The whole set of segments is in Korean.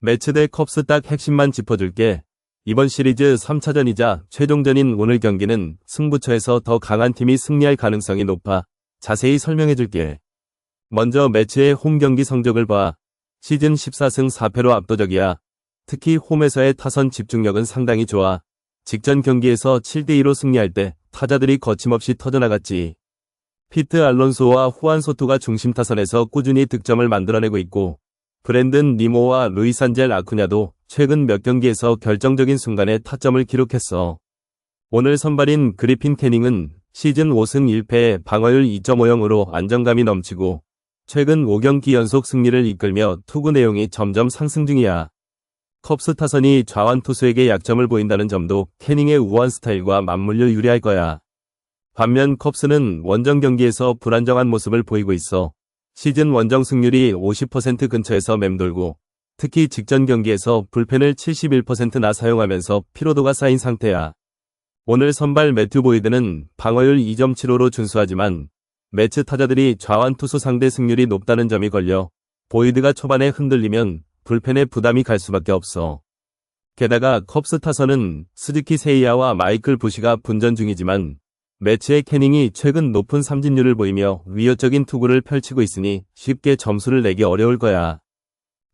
매치 대 컵스 딱 핵심만 짚어줄게. 이번 시리즈 3차전이자 최종전인 오늘 경기는 승부처에서 더 강한 팀이 승리할 가능성이 높아. 자세히 설명해줄게. 먼저 매치의 홈 경기 성적을 봐. 시즌 14승 4패로 압도적이야. 특히 홈에서의 타선 집중력은 상당히 좋아. 직전 경기에서 7대2로 승리할 때 타자들이 거침없이 터져나갔지. 피트 알론소와 후안 소투가 중심 타선에서 꾸준히 득점을 만들어내고 있고, 브랜든 니모와 루이스 안젤 아쿠냐도 최근 몇 경기에서 결정적인 순간에 타점을 기록했어. 오늘 선발인 그리핀 캐닝은 시즌 5승 1패에 방어율 2.50으로 안정감이 넘치고 최근 5경기 연속 승리를 이끌며 투구 내용이 점점 상승 중이야. 컵스 타선이 좌완 투수에게 약점을 보인다는 점도 캐닝의 우완 스타일과 맞물려 유리할 거야. 반면 컵스는 원정 경기에서 불안정한 모습을 보이고 있어. 시즌 원정 승률이 50% 근처에서 맴돌고 특히 직전 경기에서 불펜을 71%나 사용하면서 피로도가 쌓인 상태야. 오늘 선발 매튜 보이드는 방어율 2.75로 준수하지만 매치 타자들이 좌완 투수 상대 승률이 높다는 점이 걸려 보이드가 초반에 흔들리면 불펜에 부담이 갈 수밖에 없어. 게다가 컵스 타선은 스즈키 세이야와 마이클 부시가 분전 중이지만 매치의 캐닝이 최근 높은 삼진율을 보이며 위협적인 투구를 펼치고 있으니 쉽게 점수를 내기 어려울 거야.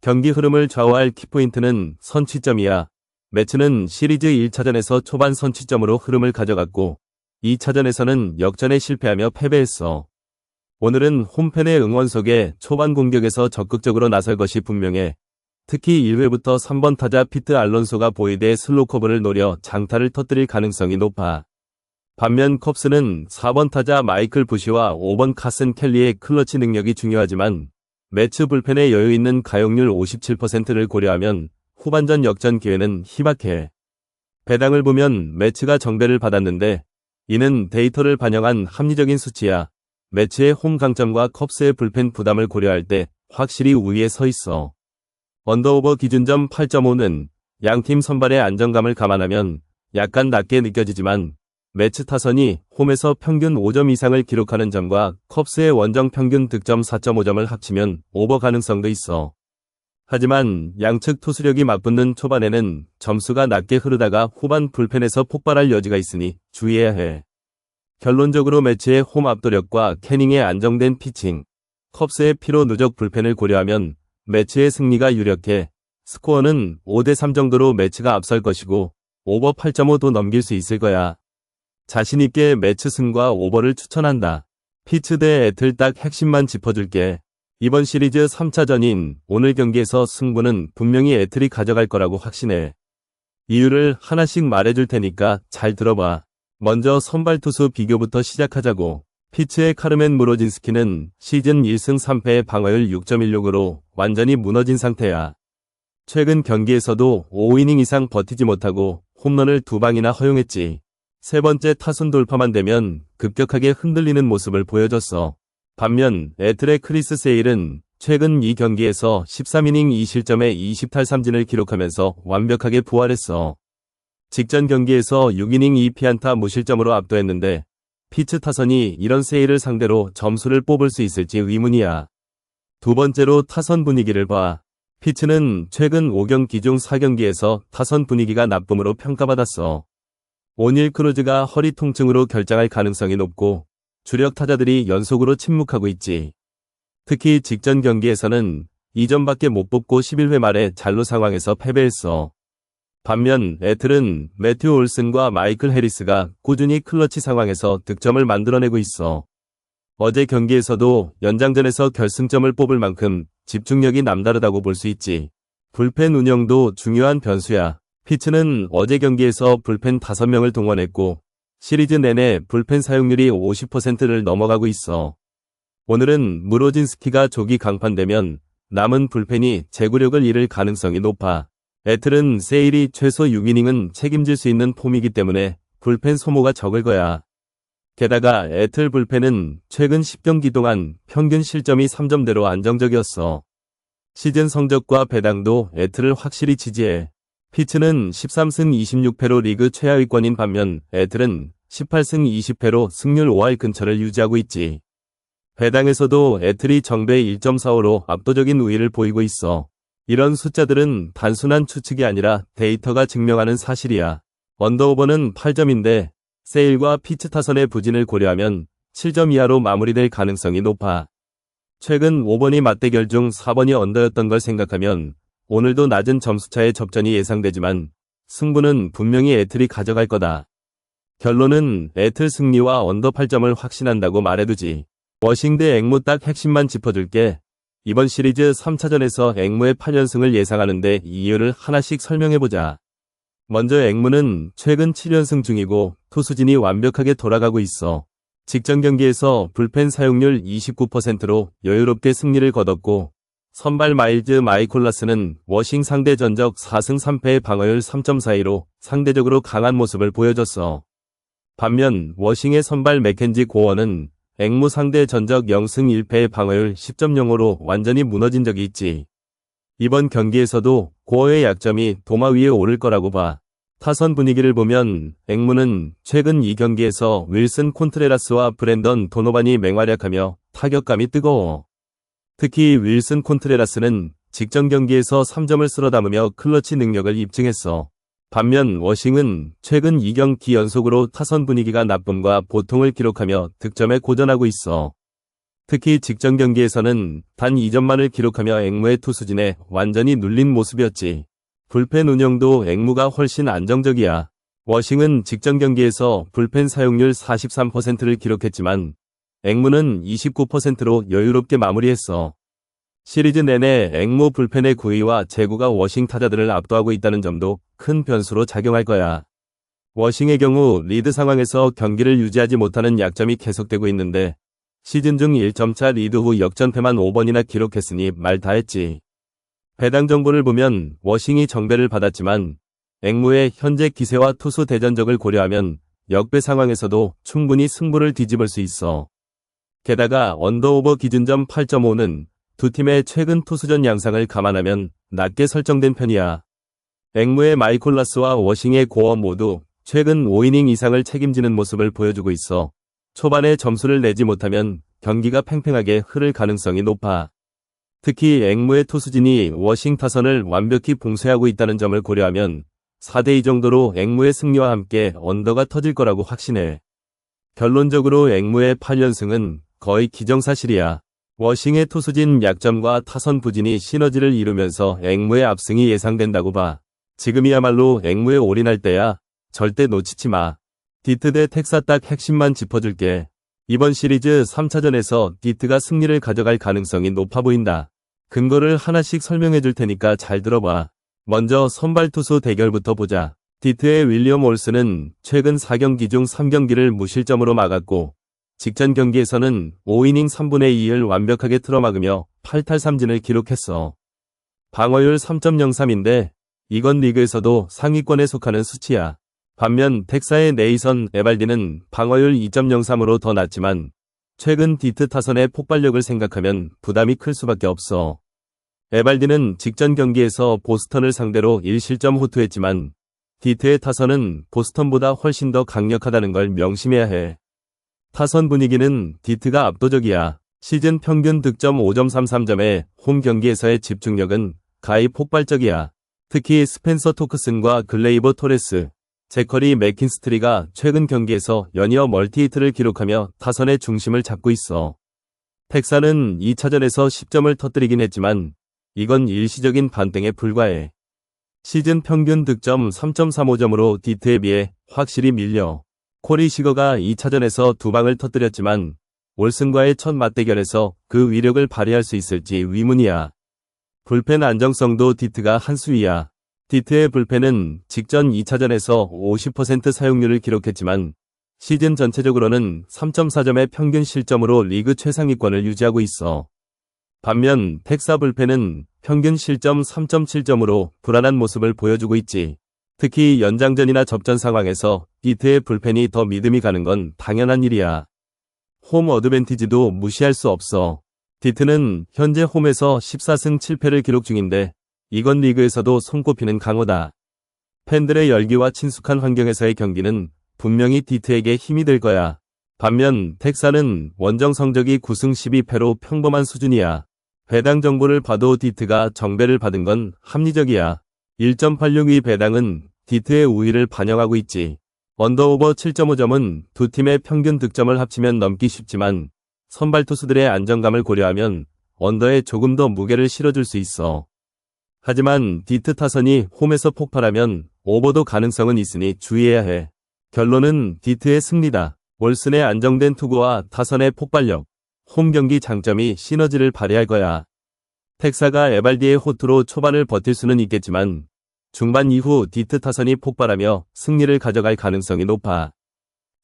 경기 흐름을 좌우할 키포인트는 선취점이야. 매치는 시리즈 1차전에서 초반 선취점으로 흐름을 가져갔고 2차전에서는 역전에 실패하며 패배했어. 오늘은 홈팬의 응원 속에 초반 공격에서 적극적으로 나설 것이 분명해. 특히 1회부터 3번 타자 피트 알론소가 보이드의 슬로우 커브를 노려 장타를 터뜨릴 가능성이 높아. 반면 컵스는 4번 타자 마이클 부시와 5번 카슨 켈리의 클러치 능력이 중요하지만 매치 불펜의 여유 있는 가용률 57%를 고려하면 후반전 역전 기회는 희박해. 배당을 보면 매치가 정배를 받았는데 이는 데이터를 반영한 합리적인 수치야. 매치의 홈 강점과 컵스의 불펜 부담을 고려할 때 확실히 우위에 서 있어. 언더오버 기준점 8.5는 양팀 선발의 안정감을 감안하면 약간 낮게 느껴지지만 매치 타선이 홈에서 평균 5점 이상을 기록하는 점과 컵스의 원정 평균 득점 4.5점을 합치면 오버 가능성도 있어. 하지만 양측 투수력이 맞붙는 초반에는 점수가 낮게 흐르다가 후반 불펜에서 폭발할 여지가 있으니 주의해야 해. 결론적으로 매치의 홈 압도력과 캐닝의 안정된 피칭, 컵스의 피로 누적 불펜을 고려하면 매치의 승리가 유력해. 스코어는 5대3 정도로 매치가 앞설 것이고 오버 8.5도 넘길 수 있을 거야. 자신있게 매치 승과 오버를 추천한다. 피츠 대 애틀 딱 핵심만 짚어줄게. 이번 시리즈 3차전인 오늘 경기에서 승부는 분명히 애틀이 가져갈 거라고 확신해. 이유를 하나씩 말해줄 테니까 잘 들어봐. 먼저 선발 투수 비교부터 시작하자고. 피츠의 카르멘 무로진스키는 시즌 1승 3패의 방어율 6.16으로 완전히 무너진 상태야. 최근 경기에서도 5이닝 이상 버티지 못하고 홈런을 2방이나 허용했지. 세 번째 타순 돌파만 되면 급격하게 흔들리는 모습을 보여줬어. 반면 애틀의 크리스 세일은 최근 이 경기에서 13이닝 2실점에 20탈삼진을 기록하면서 완벽하게 부활했어. 직전 경기에서 6이닝 2피안타 무실점으로 압도했는데 피츠 타선이 이런 세일을 상대로 점수를 뽑을 수 있을지 의문이야. 두 번째로 타선 분위기를 봐. 피츠는 최근 5경기 중 4경기에서 타선 분위기가 나쁨으로 평가받았어. 오닐 크루즈가 허리 통증으로 결장할 가능성이 높고 주력 타자들이 연속으로 침묵하고 있지. 특히 직전 경기에서는 2점밖에 못 뽑고 11회 말에 잔루 상황에서 패배했어. 반면 애틀은 매튜 올슨과 마이클 해리스가 꾸준히 클러치 상황에서 득점을 만들어내고 있어. 어제 경기에서도 연장전에서 결승점을 뽑을 만큼 집중력이 남다르다고 볼 수 있지. 불펜 운영도 중요한 변수야. 피츠는 어제 경기에서 불펜 5명을 동원했고 시리즈 내내 불펜 사용률이 50%를 넘어가고 있어. 오늘은 무로진스키가 조기 강판되면 남은 불펜이 제구력을 잃을 가능성이 높아. 애틀은 세일이 최소 6이닝은 책임질 수 있는 폼이기 때문에 불펜 소모가 적을 거야. 게다가 애틀 불펜은 최근 10경기 동안 평균 실점이 3점대로 안정적이었어. 시즌 성적과 배당도 애틀을 확실히 지지해. 피츠는 13승 26패로 리그 최하위권인 반면 애틀은 18승 20패로 승률 5할 근처를 유지하고 있지. 배당에서도 애틀이 정배 1.45로 압도적인 우위를 보이고 있어. 이런 숫자들은 단순한 추측이 아니라 데이터가 증명하는 사실이야. 언더오버는 8점인데 세일과 피츠 타선의 부진을 고려하면 7점 이하로 마무리될 가능성이 높아. 최근 5번이 맞대결 중 4번이 언더였던 걸 생각하면 오늘도 낮은 점수차의 접전이 예상되지만 승부는 분명히 애틀이 가져갈 거다. 결론은 애틀 승리와 언더 8점을 확신한다고 말해두지. 워싱 대 앵무 딱 핵심만 짚어줄게. 이번 시리즈 3차전에서 앵무의 8연승을 예상하는데 이유를 하나씩 설명해보자. 먼저 앵무는 최근 7연승 중이고 투수진이 완벽하게 돌아가고 있어. 직전 경기에서 불펜 사용률 29%로 여유롭게 승리를 거뒀고 선발 마일즈 마이콜라스는 워싱 상대 전적 4승 3패의 방어율 3.42로 상대적으로 강한 모습을 보여줬어. 반면 워싱의 선발 맥켄지 고어는 앵무 상대 전적 0승 1패의 방어율 10.05로 완전히 무너진 적이 있지. 이번 경기에서도 고어의 약점이 도마 위에 오를 거라고 봐. 타선 분위기를 보면 앵무는 최근 2경기에서 윌슨 콘트레라스와 브랜던 도노반이 맹활약하며 타격감이 뜨거워. 특히 윌슨 콘트레라스는 직전 경기에서 3점을 쓸어 담으며 클러치 능력을 입증했어. 반면 워싱은 최근 2경기 연속으로 타선 분위기가 나쁨과 보통을 기록하며 득점에 고전하고 있어. 특히 직전 경기에서는 단 2점만을 기록하며 앵무의 투수진에 완전히 눌린 모습이었지. 불펜 운영도 앵무가 훨씬 안정적이야. 워싱은 직전 경기에서 불펜 사용률 43%를 기록했지만 앵무는 29%로 여유롭게 마무리했어. 시리즈 내내 앵무 불펜의 구위와 제구가 워싱 타자들을 압도하고 있다는 점도 큰 변수로 작용할 거야. 워싱의 경우 리드 상황에서 경기를 유지하지 못하는 약점이 계속되고 있는데 시즌 중 1점차 리드 후 역전패만 5번이나 기록했으니 말 다했지. 배당 정보를 보면 워싱이 정배를 받았지만 앵무의 현재 기세와 투수 대전적을 고려하면 역배 상황에서도 충분히 승부를 뒤집을 수 있어. 게다가 언더오버 기준점 8.5는 두 팀의 최근 투수전 양상을 감안하면 낮게 설정된 편이야. 앵무의 마이콜라스와 워싱의 고어 모두 최근 5이닝 이상을 책임지는 모습을 보여주고 있어. 초반에 점수를 내지 못하면 경기가 팽팽하게 흐를 가능성이 높아. 특히 앵무의 투수진이 워싱 타선을 완벽히 봉쇄하고 있다는 점을 고려하면 4대2 정도로 앵무의 승리와 함께 언더가 터질 거라고 확신해. 결론적으로 앵무의 8연승은 거의 기정사실이야. 워싱의 투수진 약점과 타선 부진이 시너지를 이루면서 앵무의 압승이 예상된다고 봐. 지금이야말로 앵무에 올인할 때야. 절대 놓치지 마. 디트 대 텍사 딱 핵심만 짚어줄게. 이번 시리즈 3차전에서 디트가 승리를 가져갈 가능성이 높아 보인다. 근거를 하나씩 설명해 줄 테니까 잘 들어봐. 먼저 선발 투수 대결부터 보자. 디트의 윌리엄 올스는 최근 4경기 중 3경기를 무실점으로 막았고 직전 경기에서는 5이닝 3분의 2를 완벽하게 틀어막으며 8탈 3진을 기록했어. 방어율 3.03인데 이건 리그에서도 상위권에 속하는 수치야. 반면 텍사의 네이선 에발디는 방어율 2.03으로 더 낮지만 최근 디트 타선의 폭발력을 생각하면 부담이 클 수밖에 없어. 에발디는 직전 경기에서 보스턴을 상대로 1실점 호투했지만 디트의 타선은 보스턴보다 훨씬 더 강력하다는 걸 명심해야 해. 타선 분위기는 디트가 압도적이야. 시즌 평균 득점 5.33점에 홈 경기에서의 집중력은 가히 폭발적이야. 특히 스펜서 토크슨과 글레이버 토레스, 제커리 맥킨스트리가 최근 경기에서 연이어 멀티히트를 기록하며 타선의 중심을 잡고 있어. 텍사는 2차전에서 10점을 터뜨리긴 했지만 이건 일시적인 반등에 불과해. 시즌 평균 득점 3.35점으로 디트에 비해 확실히 밀려. 코리 시거가 2차전에서 2방을 터뜨렸지만 올슨과의 첫 맞대결에서 그 위력을 발휘할 수 있을지 의문이야. 불펜 안정성도 디트가 한 수위야. 디트의 불펜은 직전 2차전에서 50% 사용률을 기록했지만 시즌 전체적으로는 3.4점의 평균 실점으로 리그 최상위권을 유지하고 있어. 반면 텍사 불펜은 평균 실점 3.7점으로 불안한 모습을 보여주고 있지. 특히 연장전이나 접전 상황에서 디트의 불펜이 더 믿음이 가는 건 당연한 일이야. 홈 어드밴티지도 무시할 수 없어. 디트는 현재 홈에서 14승 7패를 기록 중인데 이건 리그에서도 손꼽히는 강호다. 팬들의 열기와 친숙한 환경에서의 경기는 분명히 디트에게 힘이 될 거야. 반면 텍사는 원정 성적이 9승 12패로 평범한 수준이야. 배당 정보를 봐도 디트가 정배를 받은 건 합리적이야. 1.862 배당은 디트의 우위를 반영하고 있지. 언더오버 7.5점은 두 팀의 평균 득점을 합치면 넘기 쉽지만 선발 투수들의 안정감을 고려하면 언더에 조금 더 무게를 실어줄 수 있어. 하지만 디트 타선이 홈에서 폭발하면 오버도 가능성은 있으니 주의해야 해. 결론은 디트의 승리다. 올슨의 안정된 투구와 타선의 폭발력, 홈 경기 장점이 시너지를 발휘할 거야. 텍사가 에발디의 호투로 초반을 버틸 수는 있겠지만 중반 이후 디트 타선이 폭발하며 승리를 가져갈 가능성이 높아.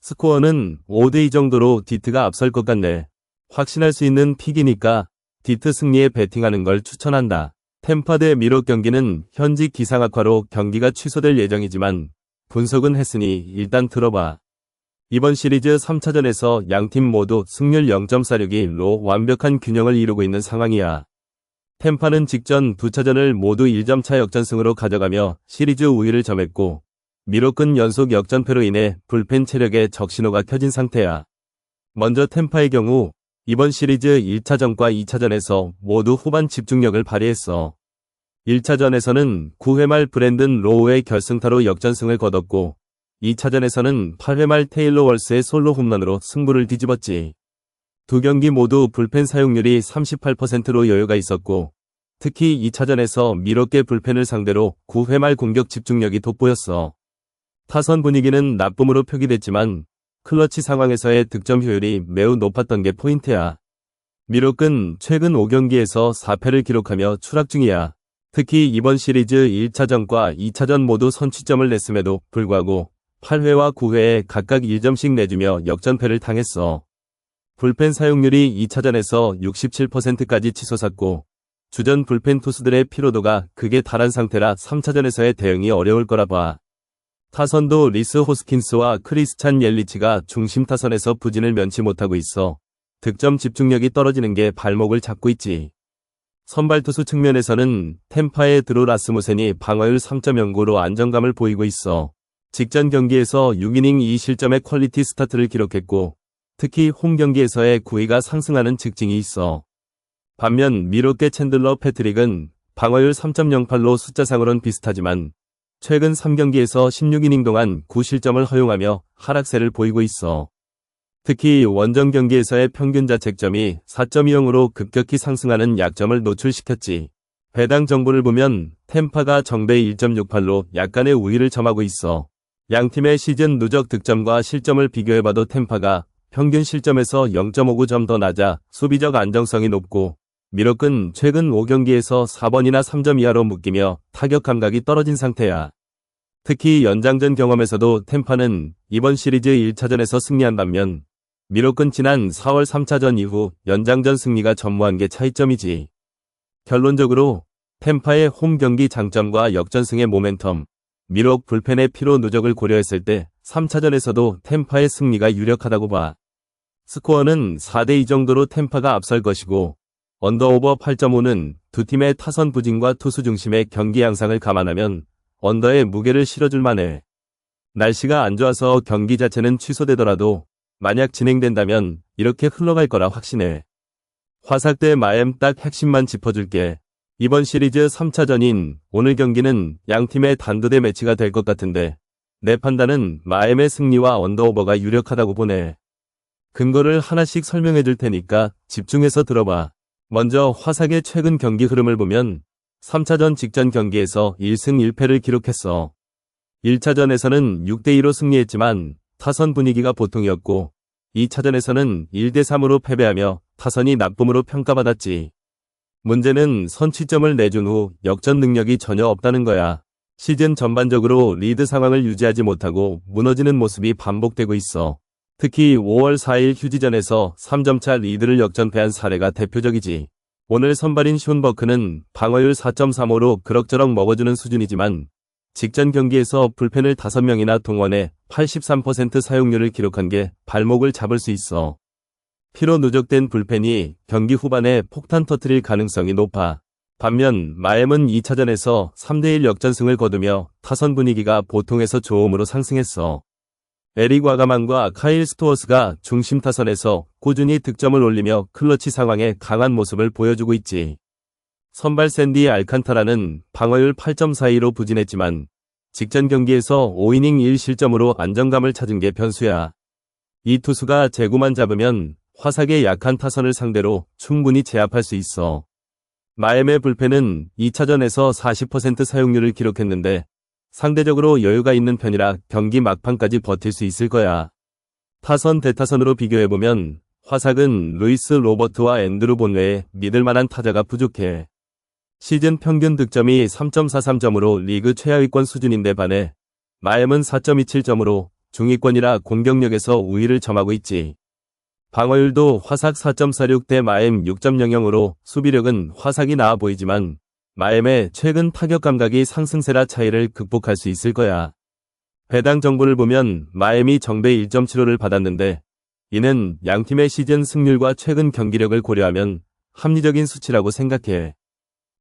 스코어는 5대2 정도로 디트가 앞설 것 같네. 확신할 수 있는 픽이니까 디트 승리에 베팅하는 걸 추천한다. 템파 대 미록 경기는 현지 기상 악화로 경기가 취소될 예정이지만 분석은 했으니 일단 들어봐. 이번 시리즈 3차전에서 양팀 모두 승률 0.46로 완벽한 균형을 이루고 있는 상황이야. 템파는 직전 두 차전을 모두 1점 차 역전승으로 가져가며 시리즈 우위를 점했고 미록은 연속 역전패로 인해 불펜 체력에 적신호가 켜진 상태야. 먼저 템파의 경우 이번 시리즈 1차전과 2차전에서 모두 후반 집중력을 발휘했어. 1차전에서는 9회 말 브랜든 로우의 결승타로 역전승을 거뒀고 2차전에서는 8회 말 테일러 월스의 솔로 홈런으로 승부를 뒤집었지. 두 경기 모두 불펜 사용률이 38%로 여유가 있었고 특히 2차전에서 미롭게 불펜을 상대로 9회 말 공격 집중력이 돋보였어. 타선 분위기는 나쁨으로 표기됐지만 클러치 상황에서의 득점 효율이 매우 높았던 게 포인트야. 미록은 최근 5경기에서 4패를 기록하며 추락 중이야. 특히 이번 시리즈 1차전과 2차전 모두 선취점을 냈음에도 불구하고 8회와 9회에 각각 1점씩 내주며 역전패를 당했어. 불펜 사용률이 2차전에서 67%까지 치솟았고 주전 불펜 투수들의 피로도가 극에 달한 상태라 3차전에서의 대응이 어려울 거라 봐. 타선도 리스 호스킨스와 크리스찬 옐리치가 중심 타선에서 부진을 면치 못하고 있어 득점 집중력이 떨어지는 게 발목을 잡고 있지. 선발 투수 측면에서는 템파의 드루 라스무센이 방어율 3.09로 안정감을 보이고 있어. 직전 경기에서 6이닝 2실점의 퀄리티 스타트를 기록했고 특히 홈 경기에서의 구위가 상승하는 특징이 있어. 반면 미롯의 챈들러 패트릭은 방어율 3.08로 숫자상으론 비슷하지만 최근 3경기에서 16이닝 동안 9실점을 허용하며 하락세를 보이고 있어. 특히 원정 경기에서의 평균 자책점이 4.20으로 급격히 상승하는 약점을 노출시켰지. 배당 정보를 보면 템파가 정배 1.68로 약간의 우위를 점하고 있어. 양팀의 시즌 누적 득점과 실점을 비교해봐도 템파가 평균 실점에서 0.59점 더 낮아 수비적 안정성이 높고 미록은 최근 5경기에서 4번이나 3점 이하로 묶이며 타격 감각이 떨어진 상태야. 특히 연장전 경험에서도 템파는 이번 시리즈 1차전에서 승리한 반면 미록은 지난 4월 3차전 이후 연장전 승리가 전무한 게 차이점이지. 결론적으로 템파의 홈 경기 장점과 역전승의 모멘텀, 미록 불펜의 피로 누적을 고려했을 때 3차전에서도 템파의 승리가 유력하다고 봐. 스코어는 4대2 정도로 템파가 앞설 것이고 언더오버 8.5는 두 팀의 타선 부진과 투수 중심의 경기 양상을 감안하면 언더에 무게를 실어줄 만해. 날씨가 안 좋아서 경기 자체는 취소되더라도 만약 진행된다면 이렇게 흘러갈 거라 확신해. 화삭 대 마엠 딱 핵심만 짚어줄게. 이번 시리즈 3차전인 오늘 경기는 양팀의 단도대 매치가 될 것 같은데 내 판단은 마엠의 승리와 언더오버가 유력하다고 보네. 근거를 하나씩 설명해 줄 테니까 집중해서 들어봐. 먼저 화삭의 최근 경기 흐름을 보면 3차전 직전 경기에서 1승 1패를 기록했어. 1차전에서는 6대2로 승리했지만 타선 분위기가 보통이었고 2차전에서는 1대3으로 패배하며 타선이 나쁨으로 평가받았지. 문제는 선취점을 내준 후 역전 능력이 전혀 없다는 거야. 시즌 전반적으로 리드 상황을 유지하지 못하고 무너지는 모습이 반복되고 있어. 특히 5월 4일 휴지전에서 3점차 리드를 역전패한 사례가 대표적이지. 오늘 선발인 숀 버크는 방어율 4.35로 그럭저럭 먹어주는 수준이지만 직전 경기에서 불펜을 5명이나 동원해 83% 사용률을 기록한 게 발목을 잡을 수 있어. 피로 누적된 불펜이 경기 후반에 폭탄 터뜨릴 가능성이 높아. 반면 마엠은 2차전에서 3대1 역전승을 거두며 타선 분위기가 보통에서 좋음으로 상승했어. 에릭 와가만과 카일 스토어스가 중심 타선에서 꾸준히 득점을 올리며 클러치 상황에 강한 모습을 보여주고 있지. 선발 샌디 알칸타라는 방어율 8.42로 부진했지만 직전 경기에서 5이닝 1실점으로 안정감을 찾은 게 변수야. 이 투수가 제구만 잡으면 화삭의 약한 타선을 상대로 충분히 제압할 수 있어. 마엠의 불펜은 2차전에서 40% 사용률을 기록했는데 상대적으로 여유가 있는 편이라 경기 막판까지 버틸 수 있을 거야. 타선 대타선으로 비교해보면 화삭은 루이스 로버트와 앤드루 본 외에 믿을만한 타자가 부족해. 시즌 평균 득점이 3.43점으로 리그 최하위권 수준인데 반해 마엠은 4.27점으로 중위권이라 공격력에서 우위를 점하고 있지. 방어율도 화삭 4.46 대 마엠 6.00으로 수비력은 화삭이 나아 보이지만 마엠의 최근 타격 감각이 상승세라 차이를 극복할 수 있을 거야. 배당 정보를 보면 마엠이 정배 1.75를 받았는데 이는 양팀의 시즌 승률과 최근 경기력을 고려하면 합리적인 수치라고 생각해.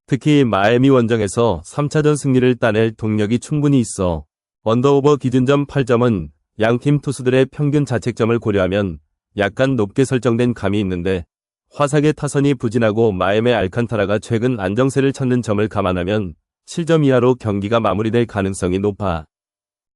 특히 마엠이 원정에서 3차전 승리를 따낼 동력이 충분히 있어. 언더오버 기준점 8점은 양팀 투수들의 평균 자책점을 고려하면 약간 높게 설정된 감이 있는데 화삭의 타선이 부진하고 마엠의 알칸타라가 최근 안정세를 찾는 점을 감안하면 7점 이하로 경기가 마무리될 가능성이 높아.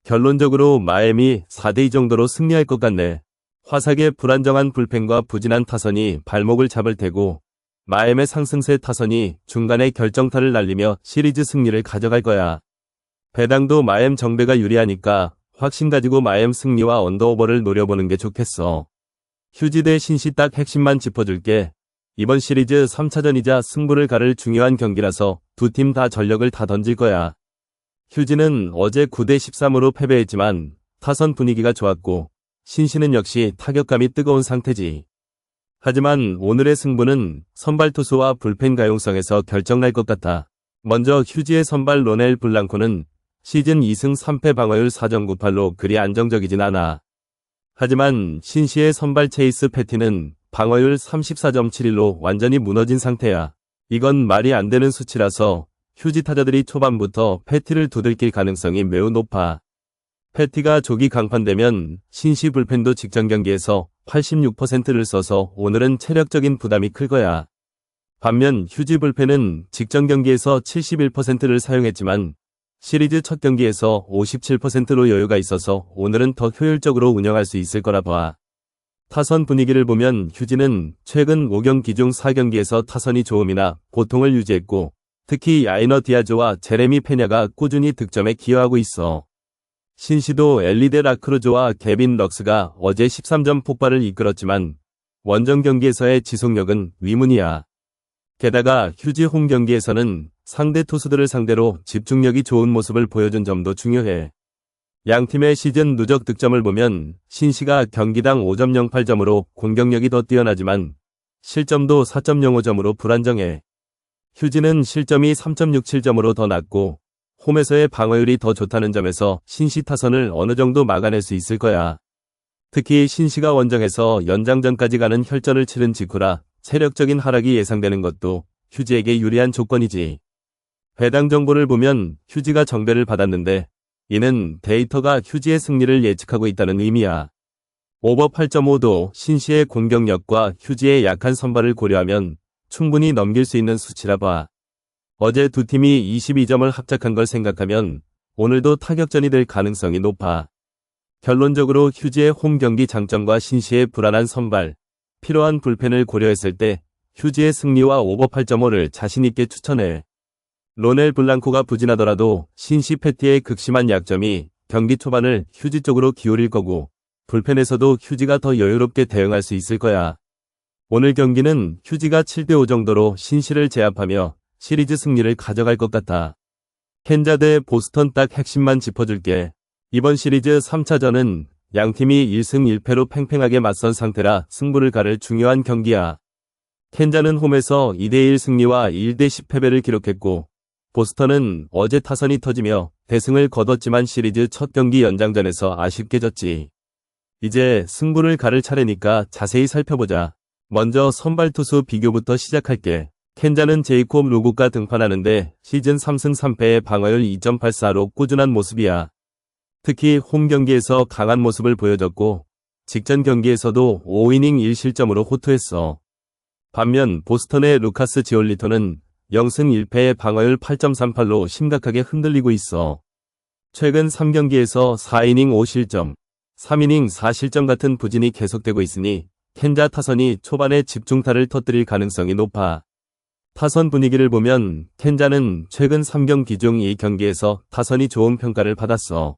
결론적으로 마엠이 4대2 정도로 승리할 것 같네. 화삭의 불안정한 불펜과 부진한 타선이 발목을 잡을 테고 마엠의 상승세 타선이 중간에 결정타를 날리며 시리즈 승리를 가져갈 거야. 배당도 마엠 정배가 유리하니까 확신 가지고 마엠 승리와 언더오버를 노려보는 게 좋겠어. 휴지 대 신시 딱 핵심만 짚어줄게. 이번 시리즈 3차전이자 승부를 가를 중요한 경기라서 두 팀 다 전력을 다 던질 거야. 휴지는 어제 9대 13으로 패배했지만 타선 분위기가 좋았고 신시는 역시 타격감이 뜨거운 상태지. 하지만 오늘의 승부는 선발 투수와 불펜 가용성에서 결정날 것 같아. 먼저 휴지의 선발 로넬 블랑코는 시즌 2승 3패 방어율 4.98로 그리 안정적이진 않아. 하지만 신시의 선발 체이스 패티는 방어율 34.71로 완전히 무너진 상태야. 이건 말이 안 되는 수치라서 휴지 타자들이 초반부터 패티를 두들길 가능성이 매우 높아. 패티가 조기 강판되면 신시 불펜도 직전 경기에서 86%를 써서 오늘은 체력적인 부담이 클 거야. 반면 휴지 불펜은 직전 경기에서 71%를 사용했지만 시리즈 첫 경기에서 57%로 여유가 있어서 오늘은 더 효율적으로 운영할 수 있을 거라 봐. 타선 분위기를 보면 휴지는 최근 5경기 중 4경기에서 타선이 좋음이나 고통을 유지했고 특히 야이너 디아즈와 제레미 페냐가 꾸준히 득점에 기여하고 있어. 신시도 엘리데 라크루즈와 개빈 럭스가 어제 13점 폭발을 이끌었지만 원정 경기에서의 지속력은 위문이야. 게다가 휴지 홈 경기에서는 상대 투수들을 상대로 집중력이 좋은 모습을 보여준 점도 중요해. 양팀의 시즌 누적 득점을 보면 신시가 경기당 5.08점으로 공격력이 더 뛰어나지만 실점도 4.05점으로 불안정해. 휴지는 실점이 3.67점으로 더 낮고 홈에서의 방어율이 더 좋다는 점에서 신시 타선을 어느 정도 막아낼 수 있을 거야. 특히 신시가 원정에서 연장전까지 가는 혈전을 치른 직후라 체력적인 하락이 예상되는 것도 휴지에게 유리한 조건이지. 배당 정보를 보면 휴지가 정배를 받았는데 이는 데이터가 휴지의 승리를 예측하고 있다는 의미야. 오버 8.5도 신시의 공격력과 휴지의 약한 선발을 고려하면 충분히 넘길 수 있는 수치라 봐. 어제 두 팀이 22점을 합작한 걸 생각하면 오늘도 타격전이 될 가능성이 높아. 결론적으로 휴지의 홈 경기 장점과 신시의 불안한 선발, 필요한 불펜을 고려했을 때 휴지의 승리와 오버 8.5를 자신있게 추천해. 로넬 블랑코가 부진하더라도 신시 패티의 극심한 약점이 경기 초반을 휴지 쪽으로 기울일 거고 불펜에서도 휴지가 더 여유롭게 대응할 수 있을 거야. 오늘 경기는 휴지가 7대5 정도로 신시를 제압하며 시리즈 승리를 가져갈 것 같아. 켄자 대 보스턴 딱 핵심만 짚어줄게. 이번 시리즈 3차전은 양팀이 1승 1패로 팽팽하게 맞선 상태라 승부를 가를 중요한 경기야. 켄자는 홈에서 2대1 승리와 1대10 패배를 기록했고 보스턴은 어제 타선이 터지며 대승을 거뒀지만 시리즈 첫 경기 연장전에서 아쉽게 졌지. 이제 승부를 가를 차례니까 자세히 살펴보자. 먼저 선발 투수 비교부터 시작할게. 켄자는 제이콥 루국과 등판하는데 시즌 3승 3패의 방어율 2.84로 꾸준한 모습이야. 특히 홈 경기에서 강한 모습을 보여줬고 직전 경기에서도 5이닝 1실점으로 호투했어. 반면 보스턴의 루카스 지올리토는 0승 1패의 방어율 8.38로 심각하게 흔들리고 있어. 최근 3경기에서 4이닝 5실점, 3이닝 4실점 같은 부진이 계속되고 있으니 켄자 타선이 초반에 집중타를 터뜨릴 가능성이 높아. 타선 분위기를 보면 켄자는 최근 3경기 중 2경기에서 타선이 좋은 평가를 받았어.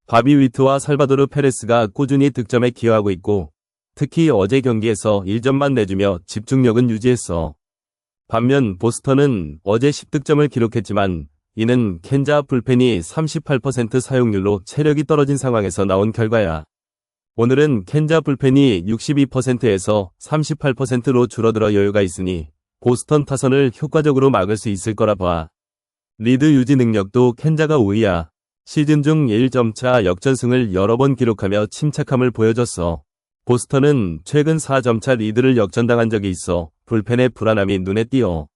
바비 위트와 살바도르 페레스가 꾸준히 득점에 기여하고 있고 특히 어제 경기에서 1점만 내주며 집중력은 유지했어. 반면 보스턴은 어제 10득점을 기록했지만 이는 켄자 불펜이 38% 사용률로 체력이 떨어진 상황에서 나온 결과야. 오늘은 켄자 불펜이 62%에서 38%로 줄어들어 여유가 있으니 보스턴 타선을 효과적으로 막을 수 있을 거라 봐. 리드 유지 능력도 켄자가 우위야. 시즌 중 1점차 역전승을 여러 번 기록하며 침착함을 보여줬어. 보스턴은 최근 4점차 리드를 역전당한 적이 있어 불펜의 불안함이 눈에 띄어.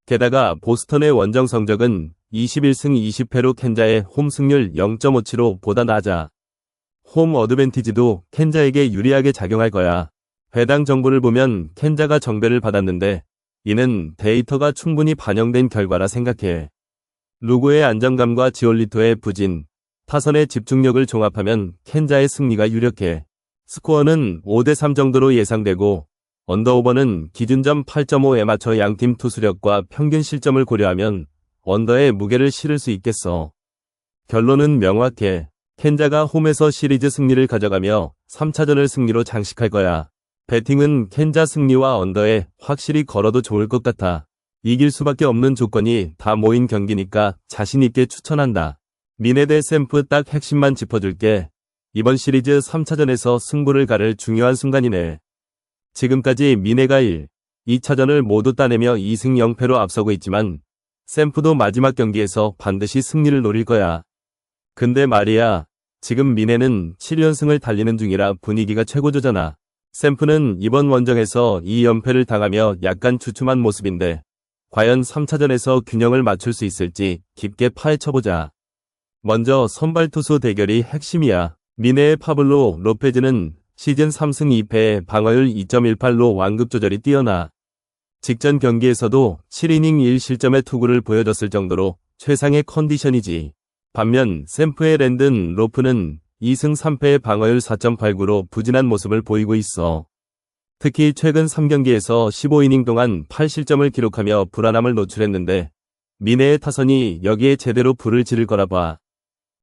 게다가 보스턴의 원정 성적은 21승 20패로 켄자의 홈 승률 0.57로 보다 낮아. 홈 어드밴티지도 켄자에게 유리하게 작용할 거야. 배당 정보를 보면 켄자가 정배를 받았는데 이는 데이터가 충분히 반영된 결과라 생각해. 루고의 안정감과 지올리토의 부진, 타선의 집중력을 종합하면 켄자의 승리가 유력해. 스코어는 5대3 정도로 예상되고 언더오버는 기준점 8.5에 맞춰 양팀 투수력과 평균 실점을 고려하면 언더의 무게를 실을 수 있겠어. 결론은 명확해. 켄자가 홈에서 시리즈 승리를 가져가며 3차전을 승리로 장식할 거야. 배팅은 켄자 승리와 언더에 확실히 걸어도 좋을 것 같아. 이길 수밖에 없는 조건이 다 모인 경기니까 자신있게 추천한다. 미네 대 샘프 딱 핵심만 짚어줄게. 이번 시리즈 3차전에서 승부를 가를 중요한 순간이네. 지금까지 미네가 1, 2차전을 모두 따내며 2승 0패로 앞서고 있지만 샘프도 마지막 경기에서 반드시 승리를 노릴 거야. 근데 말이야, 지금 미네는 7연승을 달리는 중이라 분위기가 최고조잖아. 샘프는 이번 원정에서 2연패를 당하며 약간 주춤한 모습인데 과연 3차전에서 균형을 맞출 수 있을지 깊게 파헤쳐보자. 먼저 선발 투수 대결이 핵심이야. 미네의 파블로 로페즈는 시즌 3승 2패에 방어율 2.18로 완급 조절이 뛰어나. 직전 경기에서도 7이닝 1실점의 투구를 보여줬을 정도로 최상의 컨디션이지. 반면 샘프의 랜든 로프는 2승 3패의 방어율 4.89로 부진한 모습을 보이고 있어. 특히 최근 3경기에서 15이닝 동안 8실점을 기록하며 불안함을 노출했는데 미네의 타선이 여기에 제대로 불을 지를 거라 봐.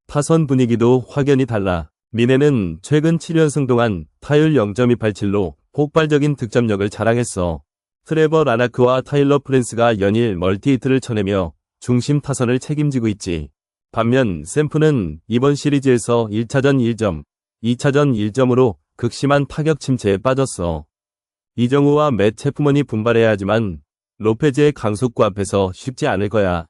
타선 분위기도 확연히 달라. 미네는 최근 7연승 동안 타율 0.287로 폭발적인 득점력을 자랑했어. 트레버 라나크와 타일러 프랜스가 연일 멀티히트를 쳐내며 중심 타선을 책임지고 있지. 반면 샘프는 이번 시리즈에서 1차전 1점, 2차전 1점으로 극심한 타격 침체에 빠졌어. 이정우와 맷 체프먼이 분발해야 하지만 로페즈의 강속구 앞에서 쉽지 않을 거야.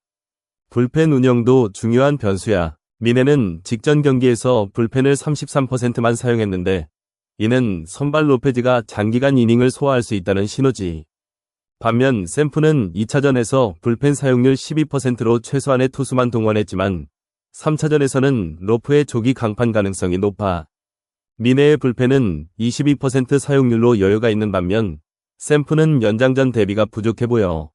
불펜 운영도 중요한 변수야. 미네는 직전 경기에서 불펜을 33%만 사용했는데 이는 선발 로페즈가 장기간 이닝을 소화할 수 있다는 신호지. 반면 샘프는 2차전에서 불펜 사용률 12%로 최소한의 투수만 동원했지만 3차전에서는 로프의 조기 강판 가능성이 높아. 미네의 불펜은 22% 사용률로 여유가 있는 반면 샘프는 연장전 대비가 부족해 보여.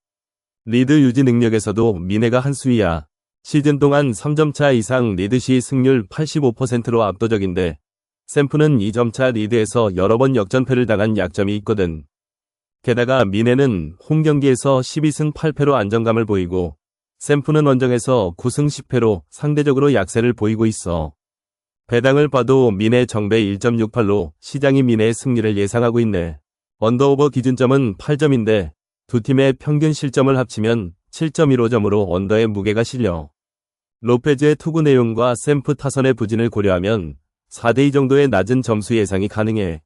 리드 유지 능력에서도 미네가 한 수위야. 시즌 동안 3점차 이상 리드 시 승률 85%로 압도적인데 샘프는 2점차 리드에서 여러 번 역전패를 당한 약점이 있거든. 게다가 미네는 홈 경기에서 12승 8패로 안정감을 보이고 샘프는 원정에서 9승 10패로 상대적으로 약세를 보이고 있어. 배당을 봐도 미네 정배 1.68로 시장이 미네의 승리를 예상하고 있네. 언더오버 기준점은 8점인데 두 팀의 평균 실점을 합치면 7.15점으로 언더의 무게가 실려. 로페즈의 투구 내용과 샘프 타선의 부진을 고려하면 4대2 정도의 낮은 점수 예상이 가능해.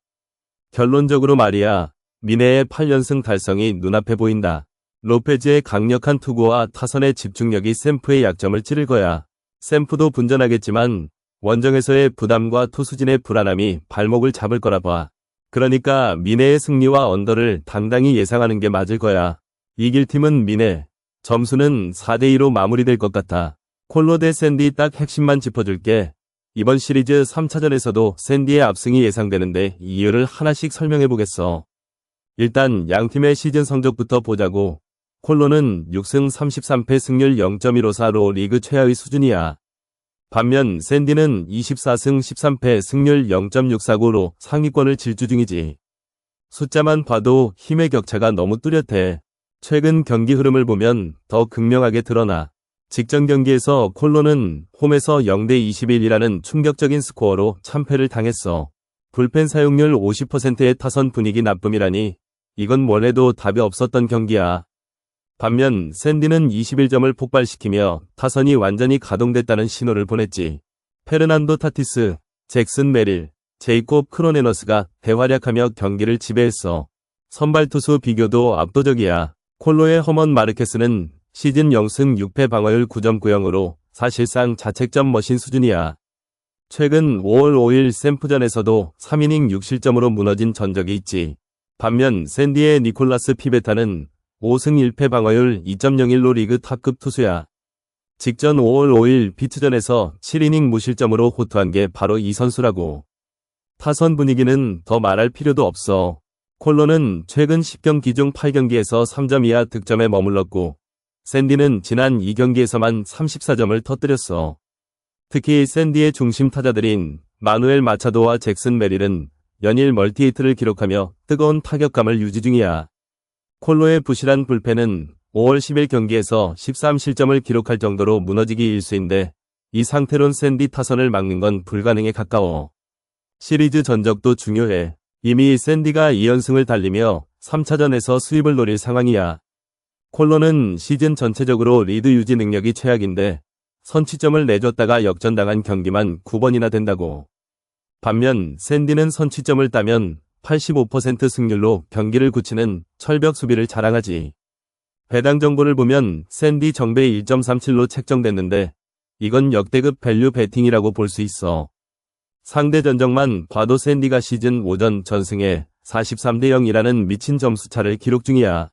결론적으로 말이야, 미네의 8연승 달성이 눈앞에 보인다. 로페즈의 강력한 투구와 타선의 집중력이 샘프의 약점을 찌를 거야. 샘프도 분전하겠지만 원정에서의 부담과 투수진의 불안함이 발목을 잡을 거라 봐. 그러니까 미네의 승리와 언더를 당당히 예상하는 게 맞을 거야. 이길 팀은 미네. 점수는 4대2로 마무리될 것 같아. 콜로 대 샌디 딱 핵심만 짚어줄게. 이번 시리즈 3차전에서도 샌디의 압승이 예상되는데 이유를 하나씩 설명해보겠어. 일단 양팀의 시즌 성적부터 보자고. 콜로는 6승 33패 승률 0.154로 리그 최하위 수준이야. 반면 샌디는 24승 13패 승률 0.649로 상위권을 질주 중이지. 숫자만 봐도 힘의 격차가 너무 뚜렷해. 최근 경기 흐름을 보면 더 극명하게 드러나. 직전 경기에서 콜로는 홈에서 0대 21이라는 충격적인 스코어로 참패를 당했어. 불펜 사용률 50%의 타선 분위기 나쁨이라니 이건 원래도 답이 없었던 경기야. 반면 샌디는 21점을 폭발시키며 타선이 완전히 가동됐다는 신호를 보냈지. 페르난도 타티스, 잭슨 메릴, 제이콥 크로네너스가 대활약하며 경기를 지배했어. 선발 투수 비교도 압도적이야. 콜로의 허먼 마르케스는 시즌 0승 6패 방어율 9.90으로 사실상 자책점 머신 수준이야. 최근 5월 5일 샘프전에서도 3이닝 6실점으로 무너진 전적이 있지. 반면 샌디의 니콜라스 피베타는 5승 1패 방어율 2.01로 리그 탑급 투수야. 직전 5월 5일 비트전에서 7이닝 무실점으로 호투한 게 바로 이 선수라고. 타선 분위기는 더 말할 필요도 없어. 콜로는 최근 10경기 중 8경기에서 3점 이하 득점에 머물렀고 샌디는 지난 2경기에서만 34점을 터뜨렸어. 특히 샌디의 중심 타자들인 마누엘 마차도와 잭슨 메릴은 연일 멀티히트를 기록하며 뜨거운 타격감을 유지 중이야. 콜로의 부실한 불펜은 5월 10일 경기에서 13실점을 기록할 정도로 무너지기 일쑤인데 이 상태론 샌디 타선을 막는 건 불가능에 가까워. 시리즈 전적도 중요해. 이미 샌디가 2연승을 달리며 3차전에서 수입을 노릴 상황이야. 콜로는 시즌 전체적으로 리드 유지 능력이 최악인데 선취점을 내줬다가 역전당한 경기만 9번이나 된다고. 반면 샌디는 선취점을 따면 85% 승률로 경기를 굳히는 철벽 수비를 자랑하지. 배당 정보를 보면 샌디 정배 1.37로 책정됐는데 이건 역대급 밸류 배팅이라고 볼 수 있어. 상대 전적만 봐도 샌디가 시즌 5전 전승에 43대 0이라는 미친 점수차를 기록 중이야.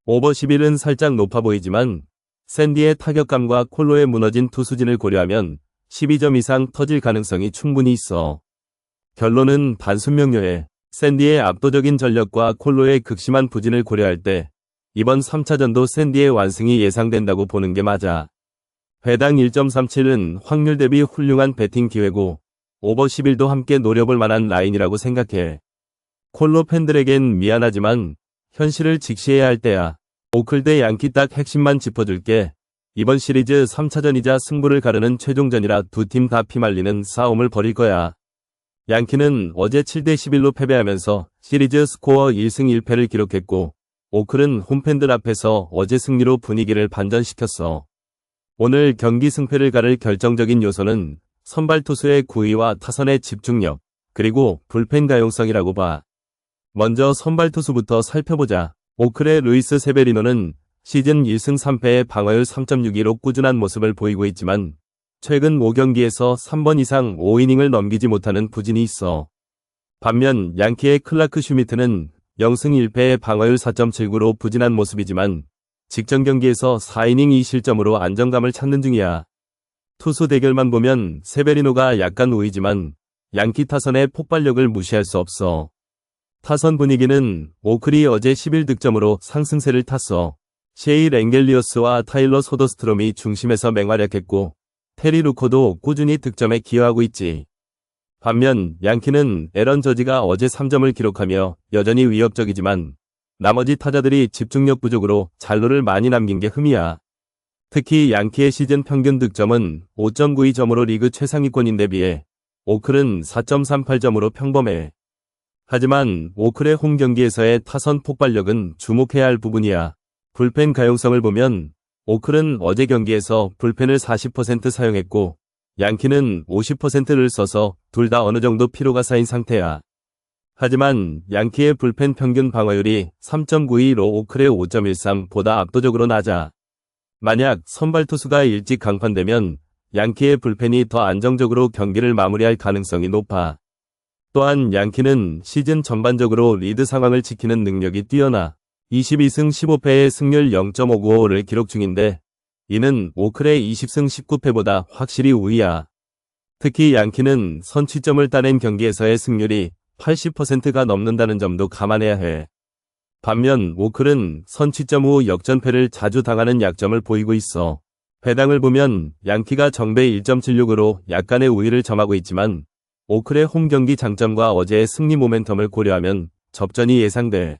오버 11은 살짝 높아 보이지만 샌디의 타격감과 콜로의 무너진 투수진을 고려하면 12점 이상 터질 가능성이 충분히 있어. 결론은 단순 명료해. 샌디의 압도적인 전력과 콜로의 극심한 부진을 고려할 때 이번 3차전도 샌디의 완승이 예상된다고 보는 게 맞아. 배당 1.37은 확률 대비 훌륭한 배팅 기회고 오버 11도 함께 노려볼 만한 라인이라고 생각해. 콜로 팬들에겐 미안하지만 현실을 직시해야 할 때야. 오클 대 양키 딱 핵심만 짚어줄게. 이번 시리즈 3차전이자 승부를 가르는 최종전이라 두 팀 다 피말리는 싸움을 벌일 거야. 양키는 어제 7대 11로 패배하면서 시리즈 스코어 1승 1패를 기록했고 오클은 홈팬들 앞에서 어제 승리로 분위기를 반전시켰어. 오늘 경기 승패를 가를 결정적인 요소는 선발 투수의 구위와 타선의 집중력, 그리고 불펜 가용성이라고 봐. 먼저 선발 투수부터 살펴보자. 오클의 루이스 세베리노는 시즌 1승 3패의 방어율 3.62로 꾸준한 모습을 보이고 있지만 최근 5경기에서 3번 이상 5이닝을 넘기지 못하는 부진이 있어. 반면 양키의 클라크 슈미트는 0승 1패의 방어율 4.79로 부진한 모습이지만 직전 경기에서 4이닝 2실점으로 안정감을 찾는 중이야. 투수 대결만 보면 세베리노가 약간 우위지만 양키 타선의 폭발력을 무시할 수 없어. 타선 분위기는 오클이 어제 11득점으로 상승세를 탔어. 셰이 랭겔리어스와 타일러 소더스트롬이 중심에서 맹활약했고 테리 루코도 꾸준히 득점에 기여하고 있지. 반면 양키는 에런 저지가 어제 3점을 기록하며 여전히 위협적이지만 나머지 타자들이 집중력 부족으로 잔루를 많이 남긴 게 흠이야. 특히 양키의 시즌 평균 득점은 5.92점으로 리그 최상위권인데 비해 오클은 4.38점으로 평범해. 하지만 오클의 홈 경기에서의 타선 폭발력은 주목해야 할 부분이야. 불펜 가용성을 보면 오클은 어제 경기에서 불펜을 40% 사용했고 양키는 50%를 써서 둘 다 어느 정도 피로가 쌓인 상태야. 하지만 양키의 불펜 평균 방어율이 3.92로 오클의 5.13보다 압도적으로 낮아. 만약 선발 투수가 일찍 강판되면 양키의 불펜이 더 안정적으로 경기를 마무리할 가능성이 높아. 또한 양키는 시즌 전반적으로 리드 상황을 지키는 능력이 뛰어나 22승 15패의 승률 0.595를 기록 중인데 이는 오클의 20승 19패보다 확실히 우위야. 특히 양키는 선취점을 따낸 경기에서의 승률이 80%가 넘는다는 점도 감안해야 해. 반면 오클은 선취점 후 역전패를 자주 당하는 약점을 보이고 있어. 배당을 보면 양키가 정배 1.76으로 약간의 우위를 점하고 있지만 오클의 홈 경기 장점과 어제의 승리 모멘텀을 고려하면 접전이 예상돼.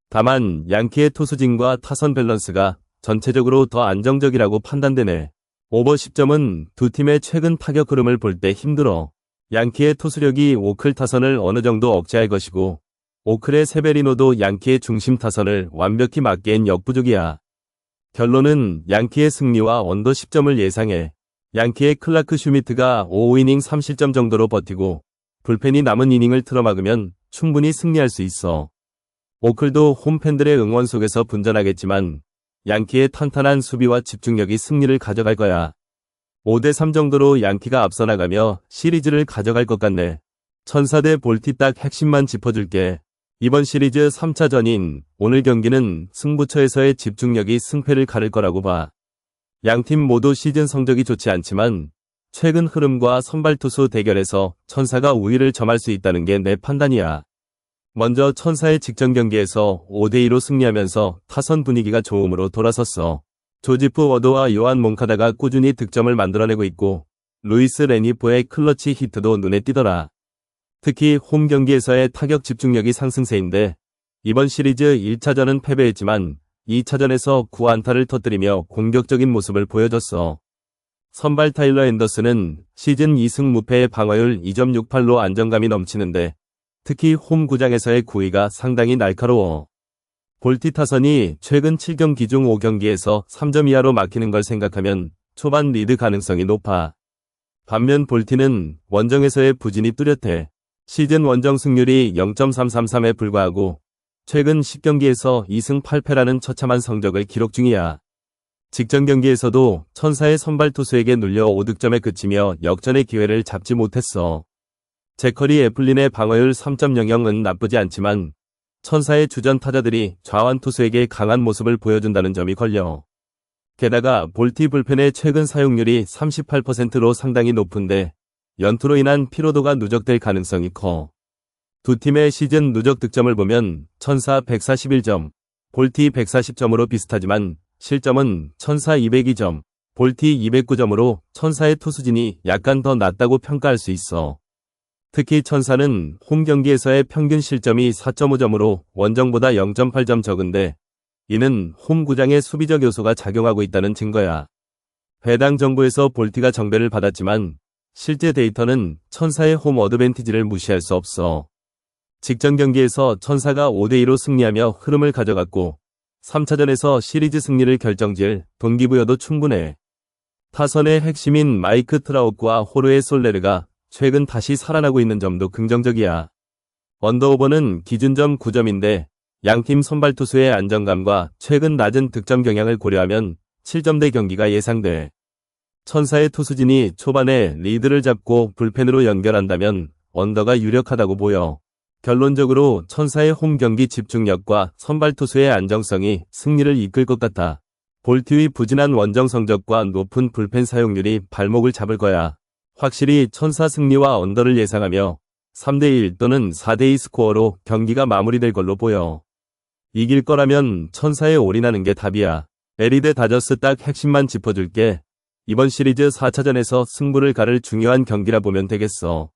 다만 양키의 투수진과 타선 밸런스가 전체적으로 더 안정적이라고 판단되네. 오버 10점은 두 팀의 최근 타격 흐름을 볼 때 힘들어. 양키의 투수력이 오클 타선을 어느 정도 억제할 것이고 오클의 세베리노도 양키의 중심 타선을 완벽히 막기엔 역부족이야. 결론은 양키의 승리와 언더 10점을 예상해. 양키의 클라크 슈미트가 5이닝 3실점 정도로 버티고 불펜이 남은 이닝을 틀어막으면 충분히 승리할 수 있어. 오클도 홈팬들의 응원 속에서 분전하겠지만 양키의 탄탄한 수비와 집중력이 승리를 가져갈 거야. 5대3 정도로 양키가 앞서 나가며 시리즈를 가져갈 것 같네. 천사 대 볼티 딱 핵심만 짚어줄게. 이번 시리즈 3차전인 오늘 경기는 승부처에서의 집중력이 승패를 가를 거라고 봐. 양팀 모두 시즌 성적이 좋지 않지만 최근 흐름과 선발투수 대결에서 천사가 우위를 점할 수 있다는 게 내 판단이야. 먼저 천사의 직전 경기에서 5대2로 승리하면서 타선 분위기가 좋음으로 돌아섰어. 조지프 워드와 요한 몽카다가 꾸준히 득점을 만들어내고 있고 루이스 레니포의 클러치 히트도 눈에 띄더라. 특히 홈 경기에서의 타격 집중력이 상승세인데 이번 시리즈 1차전은 패배했지만 2차전에서 9안타를 터뜨리며 공격적인 모습을 보여줬어. 선발 타일러 앤더슨은 시즌 2승 무패의 방어율 2.68로 안정감이 넘치는데 특히 홈 구장에서의 구위가 상당히 날카로워. 볼티 타선이 최근 7경기 중 5경기에서 3점 이하로 막히는 걸 생각하면 초반 리드 가능성이 높아. 반면 볼티는 원정에서의 부진이 뚜렷해. 시즌 원정 승률이 0.333에 불과하고 최근 10경기에서 2승 8패라는 처참한 성적을 기록 중이야. 직전 경기에서도 천사의 선발 투수에게 눌려 5득점에 그치며 역전의 기회를 잡지 못했어. 제커리 애플린의 방어율 3.00은 나쁘지 않지만 천사의 주전 타자들이 좌완 투수에게 강한 모습을 보여준다는 점이 걸려. 게다가 볼티 불펜의 최근 사용률이 38%로 상당히 높은데 연투로 인한 피로도가 누적될 가능성이 커. 두 팀의 시즌 누적 득점을 보면 천사 141점, 볼티 140점으로 비슷하지만 실점은 천사 202점, 볼티 209점으로 천사의 투수진이 약간 더 낮다고 평가할 수 있어. 특히 천사는 홈 경기에서의 평균 실점이 4.5점으로 원정보다 0.8점 적은데 이는 홈 구장의 수비적 요소가 작용하고 있다는 증거야. 배당 정보에서 볼티가 정배를 받았지만 실제 데이터는 천사의 홈 어드밴티지를 무시할 수 없어. 직전 경기에서 천사가 5대2로 승리하며 흐름을 가져갔고 3차전에서 시리즈 승리를 결정지을 동기부여도 충분해. 타선의 핵심인 마이크 트라웃과 호르헤 솔레르가 최근 다시 살아나고 있는 점도 긍정적이야. 언더오버는 기준점 9점인데 양팀 선발 투수의 안정감과 최근 낮은 득점 경향을 고려하면 7점대 경기가 예상돼. 천사의 투수진이 초반에 리드를 잡고 불펜으로 연결한다면 언더가 유력하다고 보여. 결론적으로 천사의 홈 경기 집중력과 선발 투수의 안정성이 승리를 이끌 것 같아. 볼티의 부진한 원정 성적과 높은 불펜 사용률이 발목을 잡을 거야. 확실히 천사 승리와 언더를 예상하며 3대1 또는 4대2 스코어로 경기가 마무리될 걸로 보여. 이길 거라면 천사에 올인하는 게 답이야. 에리 대 다저스 딱 핵심만 짚어줄게. 이번 시리즈 4차전에서 승부를 가를 중요한 경기라 보면 되겠어.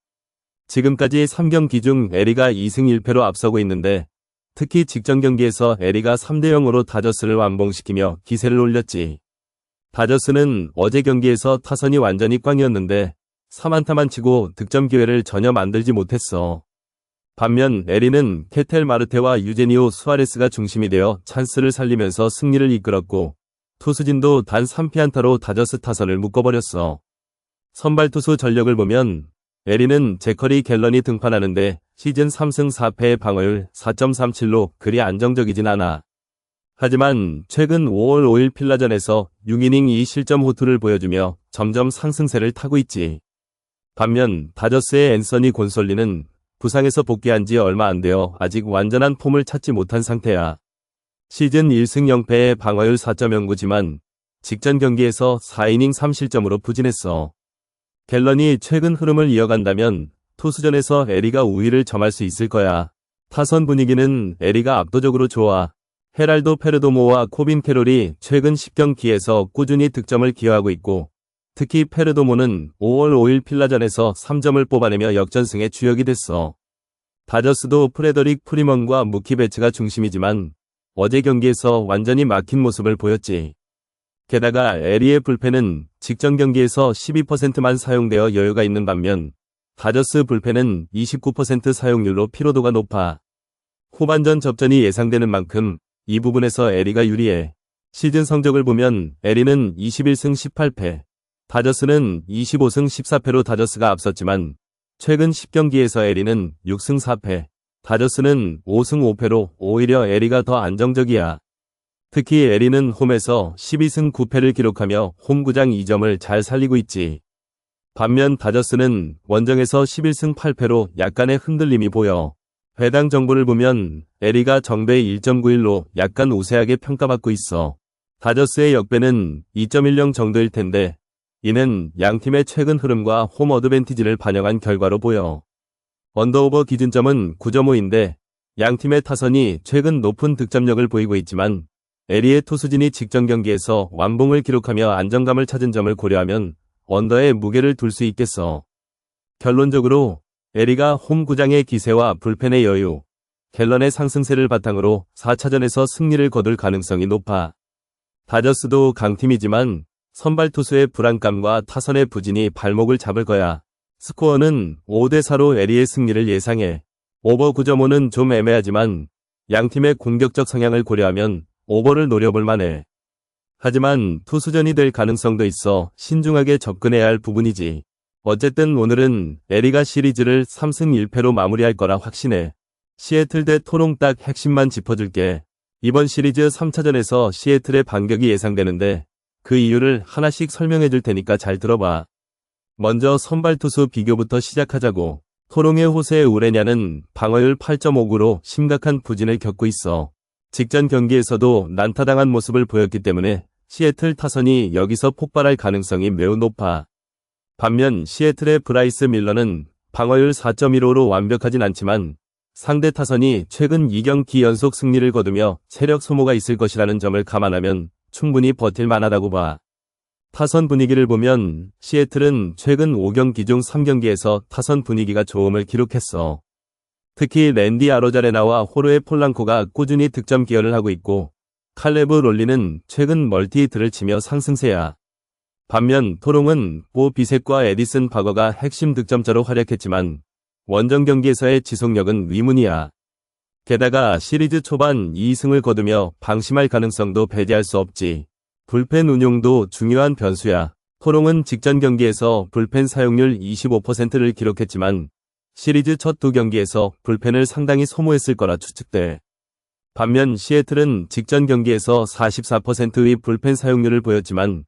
지금까지 3경기 중 에리가 2승 1패로 앞서고 있는데 특히 직전 경기에서 에리가 3대0으로 다저스를 완봉시키며 기세를 올렸지. 다저스는 어제 경기에서 타선이 완전히 꽝이었는데 3안타만 치고 득점 기회를 전혀 만들지 못했어. 반면 에리는 케텔 마르테와 유제니오 수아레스가 중심이 되어 찬스를 살리면서 승리를 이끌었고 투수진도 단 3피안타로 다저스 타선을 묶어버렸어. 선발 투수 전력을 보면 에리는 제커리 갤런이 등판하는데 시즌 3승 4패의 방어율 4.37로 그리 안정적이진 않아. 하지만 최근 5월 5일 필라전에서 6이닝 2실점 호투를 보여주며 점점 상승세를 타고 있지. 반면 다저스의 앤서니 곤솔리는 부상에서 복귀한 지 얼마 안 되어 아직 완전한 폼을 찾지 못한 상태야. 시즌 1승 0패의 방어율 4.09지만 직전 경기에서 4이닝 3실점으로 부진했어. 갤런이 최근 흐름을 이어간다면 투수전에서 에리가 우위를 점할 수 있을 거야. 타선 분위기는 에리가 압도적으로 좋아. 헤랄도 페르도모와 코빈 캐롤이 최근 10경기에서 꾸준히 득점을 기여하고 있고, 특히 페르도모는 5월 5일 필라전에서 3점을 뽑아내며 역전승의 주역이 됐어. 다저스도 프레더릭 프리먼과 무키 베츠가 중심이지만 어제 경기에서 완전히 막힌 모습을 보였지. 게다가 에리의 불펜은 직전 경기에서 12%만 사용되어 여유가 있는 반면 다저스 불펜은 29% 사용률로 피로도가 높아. 후반전 접전이 예상되는 만큼 이 부분에서 에리가 유리해. 시즌 성적을 보면 에리는 21승 18패, 다저스는 25승 14패로 다저스가 앞섰지만 최근 10경기에서 에리는 6승 4패, 다저스는 5승 5패로 오히려 에리가 더 안정적이야. 특히 에리는 홈에서 12승 9패를 기록하며 홈구장 2점을 잘 살리고 있지. 반면 다저스는 원정에서 11승 8패로 약간의 흔들림이 보여. 해당 정보를 보면 에리가 정배 1.91로 약간 우세하게 평가받고 있어. 다저스의 역배는 2.10 정도일 텐데 이는 양팀의 최근 흐름과 홈 어드밴티지를 반영한 결과로 보여. 언더오버 기준점은 9.5인데 양팀의 타선이 최근 높은 득점력을 보이고 있지만 에리의 투수진이 직전 경기에서 완봉을 기록하며 안정감을 찾은 점을 고려하면 언더에 무게를 둘 수 있겠어. 결론적으로 에리가 홈 구장의 기세와 불펜의 여유, 갤런의 상승세를 바탕으로 4차전에서 승리를 거둘 가능성이 높아. 다저스도 강팀이지만 선발 투수의 불안감과 타선의 부진이 발목을 잡을 거야. 스코어는 5대4로 에리의 승리를 예상해. 오버 9.5는 좀 애매하지만 양팀의 공격적 성향을 고려하면 오버를 노려볼 만해. 하지만 투수전이 될 가능성도 있어 신중하게 접근해야 할 부분이지. 어쨌든 오늘은 에리가 시리즈를 3승 1패로 마무리할 거라 확신해. 시애틀 대 토롱 딱 핵심만 짚어줄게. 이번 시리즈 3차전에서 시애틀의 반격이 예상되는데 그 이유를 하나씩 설명해줄 테니까 잘 들어봐. 먼저 선발 투수 비교부터 시작하자고. 토롱의 호세 우레냐는 방어율 8.59로 심각한 부진을 겪고 있어. 직전 경기에서도 난타당한 모습을 보였기 때문에 시애틀 타선이 여기서 폭발할 가능성이 매우 높아. 반면 시애틀의 브라이스 밀러는 방어율 4.15로 완벽하진 않지만 상대 타선이 최근 2경기 연속 승리를 거두며 체력 소모가 있을 것이라는 점을 감안하면 충분히 버틸 만하다고 봐. 타선 분위기를 보면 시애틀은 최근 5경기 중 3경기에서 타선 분위기가 좋음을 기록했어. 특히 랜디 아로자레나와 호르헤 폴랑코가 꾸준히 득점 기여를 하고 있고 칼레브 롤리는 최근 멀티히트를 치며 상승세야. 반면 토롱은 보 비셋과 에디슨 바거가 핵심 득점자로 활약했지만 원정 경기에서의 지속력은 의문이야. 게다가 시리즈 초반 2승을 거두며 방심할 가능성도 배제할 수 없지. 불펜 운용도 중요한 변수야. 토롱은 직전 경기에서 불펜 사용률 25%를 기록했지만 시리즈 첫 두 경기에서 불펜을 상당히 소모했을 거라 추측돼. 반면 시애틀은 직전 경기에서 44%의 불펜 사용률을 보였지만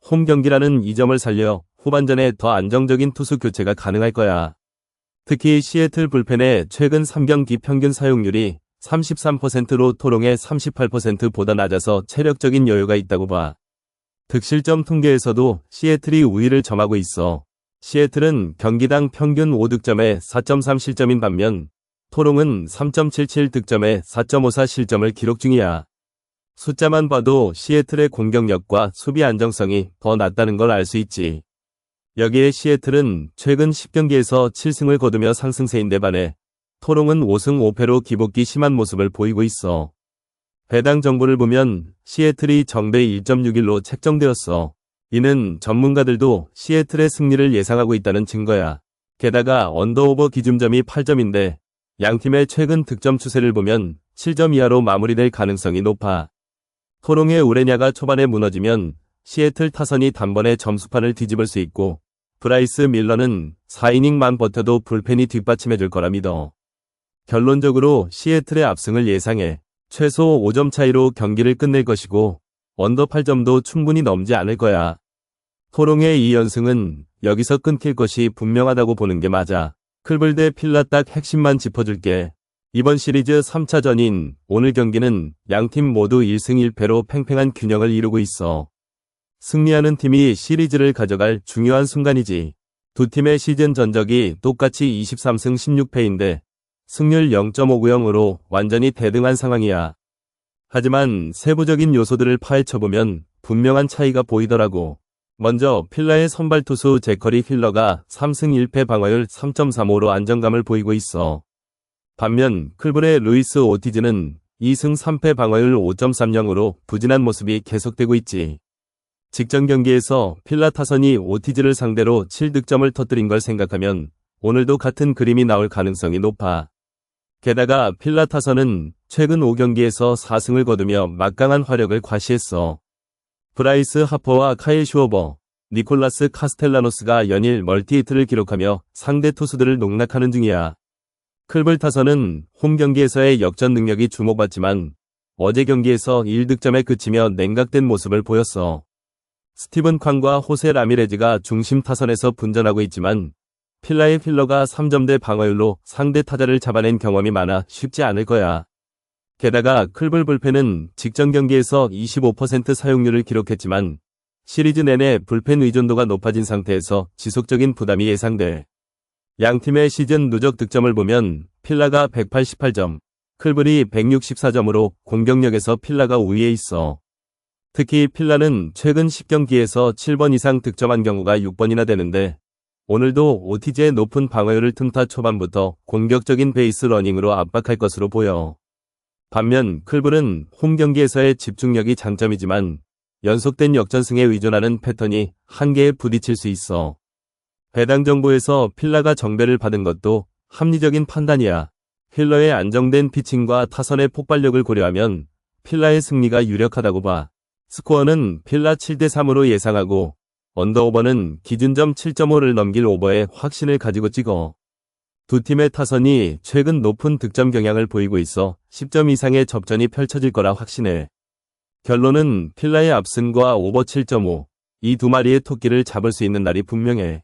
홈 경기라는 이점을 살려 후반전에 더 안정적인 투수 교체가 가능할 거야. 특히 시애틀 불펜의 최근 3경기 평균 사용률이 33%로 토롱의 38%보다 낮아서 체력적인 여유가 있다고 봐. 득실점 통계에서도 시애틀이 우위를 점하고 있어. 시애틀은 경기당 평균 5득점에 4.3 실점인 반면 토롱은 3.77 득점에 4.54 실점을 기록 중이야. 숫자만 봐도 시애틀의 공격력과 수비 안정성이 더 낮다는 걸 알 수 있지. 여기에 시애틀은 최근 10경기에서 7승을 거두며 상승세인데 반해 토롱은 5승 5패로 기복기 심한 모습을 보이고 있어. 해당 정보를 보면 시애틀이 정배 1.61로 책정되었어. 이는 전문가들도 시애틀의 승리를 예상하고 있다는 증거야. 게다가 언더오버 기준점이 8점인데 양팀의 최근 득점 추세를 보면 7점 이하로 마무리될 가능성이 높아. 토롱의 우레냐가 초반에 무너지면 시애틀 타선이 단번에 점수판을 뒤집을 수 있고 브라이스 밀러는 4이닝만 버텨도 불펜이 뒷받침해줄 거라 믿어. 결론적으로 시애틀의 압승을 예상해. 최소 5점 차이로 경기를 끝낼 것이고 언더 8점도 충분히 넘지 않을 거야. 토롱의 2연승은 여기서 끊길 것이 분명하다고 보는 게 맞아. 클블 대 필라 딱 핵심만 짚어줄게. 이번 시리즈 3차전인 오늘 경기는 양팀 모두 1승 1패로 팽팽한 균형을 이루고 있어. 승리하는 팀이 시리즈를 가져갈 중요한 순간이지. 두 팀의 시즌 전적이 똑같이 23승 16패인데 승률 0.590으로 완전히 대등한 상황이야. 하지만 세부적인 요소들을 파헤쳐보면 분명한 차이가 보이더라고. 먼저 필라의 선발 투수 제커리 힐러가 3승 1패 방어율 3.35로 안정감을 보이고 있어. 반면 클블의 루이스 오티즈는 2승 3패 방어율 5.30으로 부진한 모습이 계속되고 있지. 직전 경기에서 필라 타선이 오티즈를 상대로 7득점을 터뜨린 걸 생각하면 오늘도 같은 그림이 나올 가능성이 높아. 게다가 필라 타선은 최근 5경기에서 4승을 거두며 막강한 화력을 과시했어. 브라이스 하퍼와 카일 슈어버, 니콜라스 카스텔라노스가 연일 멀티히트를 기록하며 상대 투수들을 농락하는 중이야. 클블 타선은 홈 경기에서의 역전 능력이 주목받지만 어제 경기에서 1득점에 그치며 냉각된 모습을 보였어. 스티븐 쾅과 호세 라미레즈가 중심 타선에서 분전하고 있지만 필라의 필러가 3점대 방어율로 상대 타자를 잡아낸 경험이 많아 쉽지 않을 거야. 게다가 클블 불펜은 직전 경기에서 25% 사용률을 기록했지만 시리즈 내내 불펜 의존도가 높아진 상태에서 지속적인 부담이 예상돼. 양팀의 시즌 누적 득점을 보면 필라가 188점, 클블이 164점으로 공격력에서 필라가 우위에 있어. 특히 필라는 최근 10경기에서 7번 이상 득점한 경우가 6번이나 되는데 오늘도 오티즈의 높은 방어율을 틈타 초반부터 공격적인 베이스 러닝으로 압박할 것으로 보여. 반면 클블은 홈 경기에서의 집중력이 장점이지만 연속된 역전승에 의존하는 패턴이 한계에 부딪힐 수 있어. 해당 정보에서 필라가 정배를 받은 것도 합리적인 판단이야. 힐러의 안정된 피칭과 타선의 폭발력을 고려하면 필라의 승리가 유력하다고 봐. 스코어는 필라 7대3으로 예상하고 언더오버는 기준점 7.5를 넘길 오버에 확신을 가지고 찍어. 두 팀의 타선이 최근 높은 득점 경향을 보이고 있어 10점 이상의 접전이 펼쳐질 거라 확신해. 결론은 필라의 압승과 오버 7.5, 이 두 마리의 토끼를 잡을 수 있는 날이 분명해.